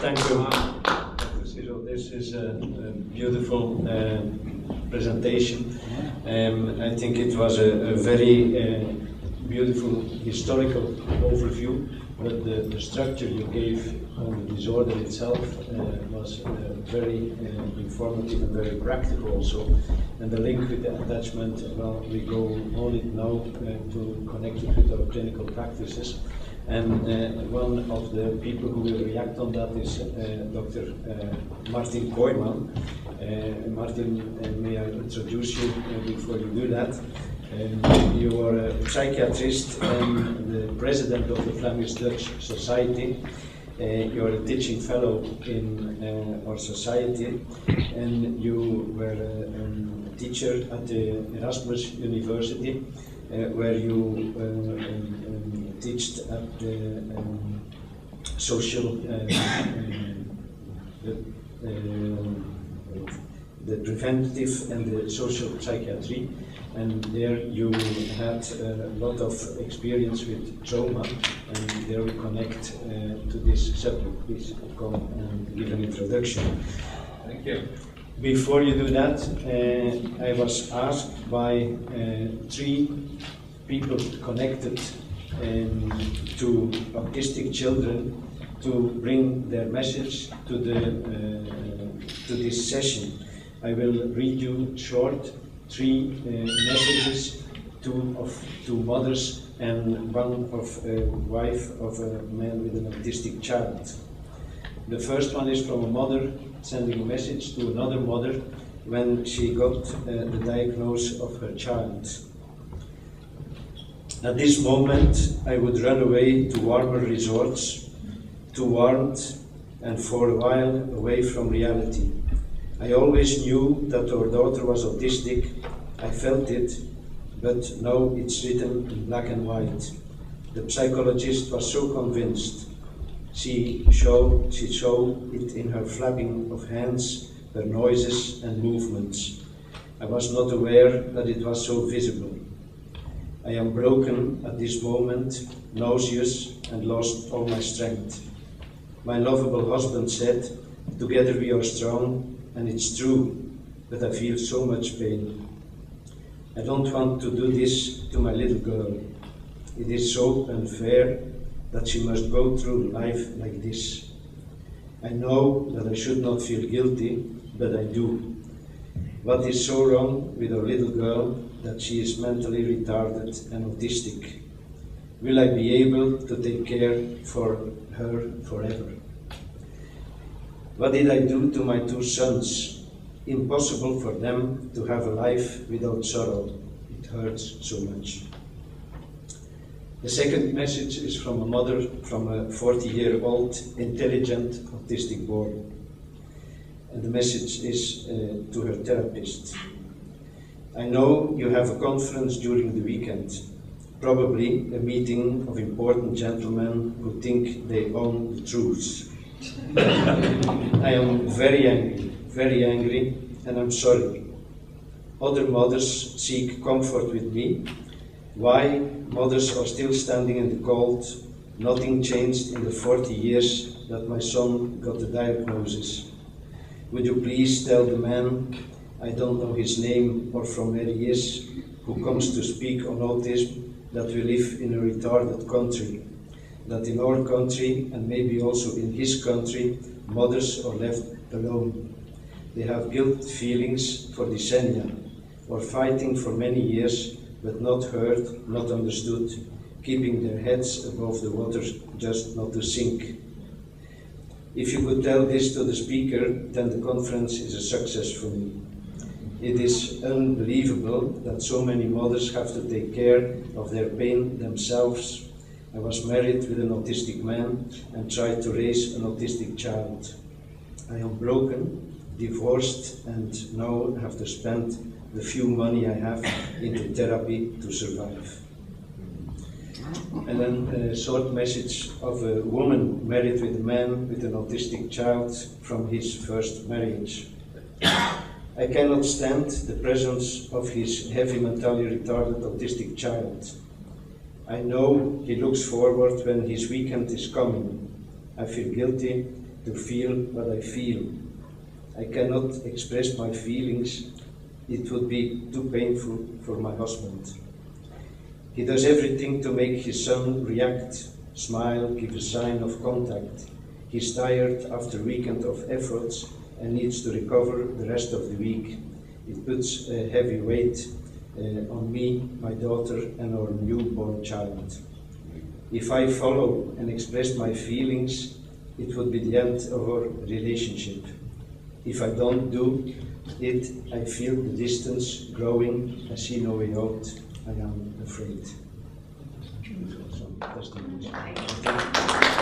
Thank you. This is a beautiful presentation. I think it was a very beautiful historical overview, but the structure you gave on the disorder itself was very informative and very practical also. And the link with the attachment, well, we go on it now to connect it with our clinical practices. And one of the people who will react on that is Dr. Martin Koyman. Martin, may I introduce you before you do that? You are a psychiatrist and the president of the Flemish-Dutch Society. You are a teaching fellow in our society, and you were a teacher at the Erasmus University, where you taught at the social, the preventive and the social psychiatry, and there you had a lot of experience with trauma, and there we connect to this subject. Please come and give an introduction. Thank you. Before you do that, I was asked by 3 people connected to autistic children to bring their message to this session. I will read you short 3 messages, 2 mothers and 1 of a wife of a man with an autistic child. The first one is from a mother sending a message to another mother when she got the diagnosis of her child. At this moment, I would run away to warmer resorts, to warmth, and for a while away from reality. I always knew that our daughter was autistic. I felt it, but now it's written in black and white. The psychologist was so convinced. She saw it in her flapping of hands, her noises and movements. I was not aware that it was so visible. I am broken at this moment, nauseous and lost all my strength. My lovable husband said, "Together we are strong," and it's true, but I feel so much pain. I don't want to do this to my little girl. It is so unfair that she must go through life like this. I know that I should not feel guilty, but I do. What is so wrong with our little girl that she is mentally retarded and autistic? Will I be able to take care for her forever? What did I do to my 2 sons? Impossible for them to have a life without sorrow. It hurts so much. The second message is from a mother from a 40-year-old intelligent autistic boy. And the message is to her therapist. I know you have a conference during the weekend, probably a meeting of important gentlemen who think they own the truth. I am very angry, and I'm sorry. Other mothers seek comfort with me. Why mothers are still standing in the cold? Nothing changed in the 40 years that my son got the diagnosis. Would you please tell the man, I don't know his name or from where he is, who comes to speak on autism, that we live in a retarded country, that in our country, and maybe also in his country, mothers are left alone. They have guilt feelings for decennia, or fighting for many years, but not heard, not understood, keeping their heads above the water just not to sink. If you could tell this to the speaker, then the conference is a success for me. It is unbelievable that so many mothers have to take care of their pain themselves. I was married with an autistic man and tried to raise an autistic child. I am broken, divorced, and now have to spend the few money I have into therapy to survive. And then a short message of a woman married with a man with an autistic child from his first marriage. I cannot stand the presence of his heavy mentally retarded autistic child. I know he looks forward when his weekend is coming. I feel guilty to feel what I feel. I cannot express my feelings. It would be too painful for my husband. He does everything to make his son react, smile, give a sign of contact. He's tired after a weekend of efforts and needs to recover the rest of the week. It puts a heavy weight on me, my daughter, and our newborn child. If I follow and express my feelings, it would be the end of our relationship. If I don't do it, I feel the distance growing. I see no way out. I am afraid. So, that's the news.